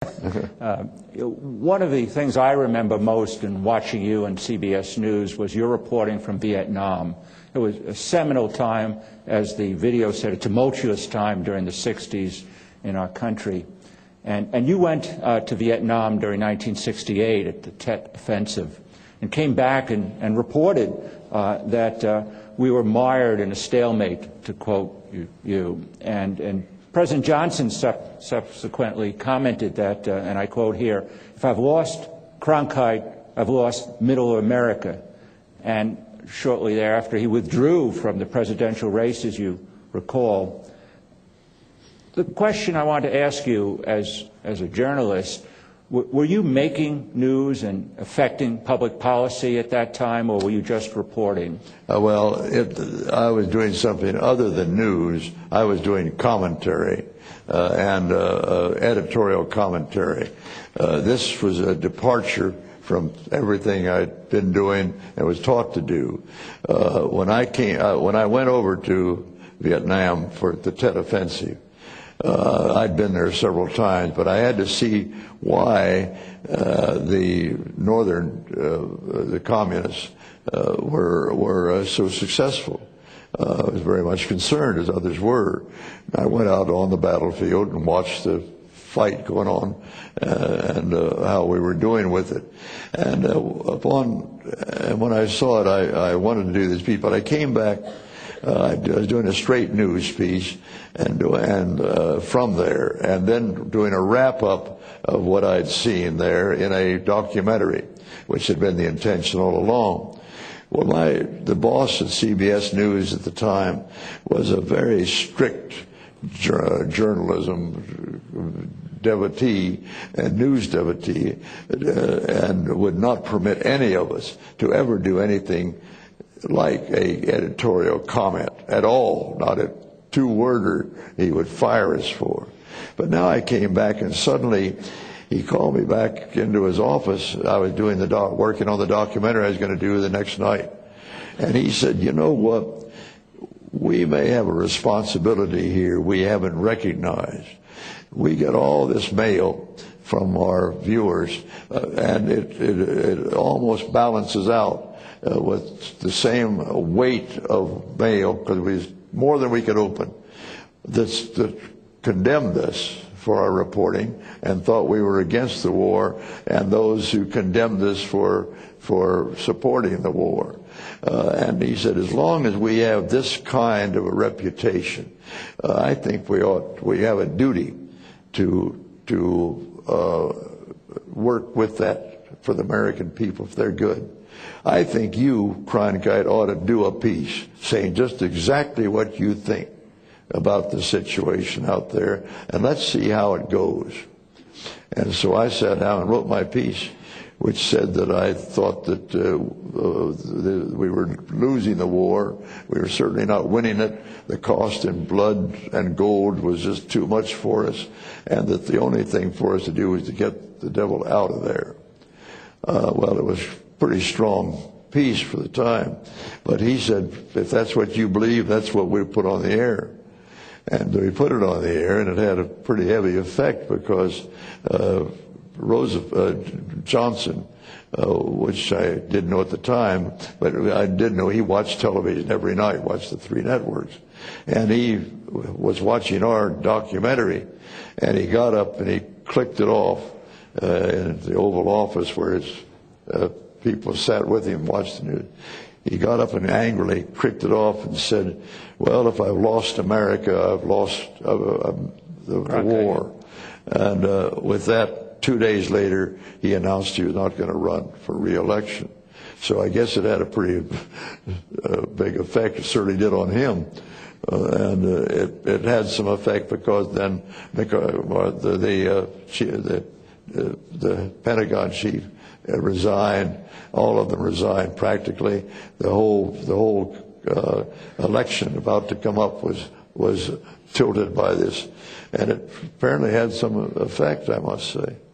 One of the things I remember most in watching you on CBS News was your reporting from Vietnam. It was a seminal time, as the video said, a tumultuous time during the 60s in our country. And you went to Vietnam during 1968 at the Tet Offensive and came back and reported that we were mired in a stalemate, to quote you. And President Johnson subsequently commented that, and I quote here, "If I've lost Cronkite, I've lost Middle America." And shortly thereafter, he withdrew from the presidential race, as you recall. The question I want to ask you as a journalist, were you making news and affecting public policy at that time, or were you just reporting? I was doing something other than news. I was doing commentary and editorial commentary. This was a departure from everything I'd been doing and was taught to do. When I went over to Vietnam for the Tet Offensive, I'd been there several times, but I had to see why the the communists were so successul. I was very much concerned, as others were. I went out on the battlefield and watched the fight going on and how we were doing with it. And when I saw it, I wanted to do this piece, but I came back. I was doing a straight news piece and from there, and then doing a wrap-up of what I'd seen there in a documentary, which had been the intention all along. Well, the boss at CBS News at the time was a very strict journalism devotee and news devotee, and would not permit any of us to ever do anything like a editorial comment at all, not a two-worder he would fire us for. But now I came back, and suddenly he called me back into his office. I was doing working on the documentary I was going to do the next night. And he said, "You know what? We may have a responsibility here we haven't recognized. We get all this mail from our viewers, and it almost balances out with the same weight of mail, because it was more than we could open, that condemned us for our reporting and thought we were against the war, and those who condemned us for supporting the war." And he said, "As long as we have this kind of a reputation, I think we have a duty to work with that for the American people if they're good. I think you, Cronkite, ought to do a piece saying just exactly what you think about the situation out there, and let's see how it goes." And so I sat down and wrote my piece, which said that I thought that we were losing the war. We were certainly not winning it. The cost in blood and gold was just too much for us, and that the only thing for us to do was to get the devil out of there. Well, it was a pretty strong piece for the time, but he said, "If that's what you believe, that's what we put on the air." And we put it on the air, and it had a pretty heavy effect, because Johnson, which I didn't know at the time, but I did know he watched television every night, watched the 3 networks. And he was watching our documentary, and he got up and he clicked it off in the Oval Office where his people sat with him, watched the news. He got up and angrily clicked it off and said, "Well, if I've lost America, I've lost the war." And with that, 2 days later, he announced he was not going to run for re-election. So I guess it had a pretty big effect. It certainly did on him. And it had some effect, because then the Pentagon chief resigned. All of them resigned practically. The whole election about to come up was tilted by this, and it apparently had some effect, I must say.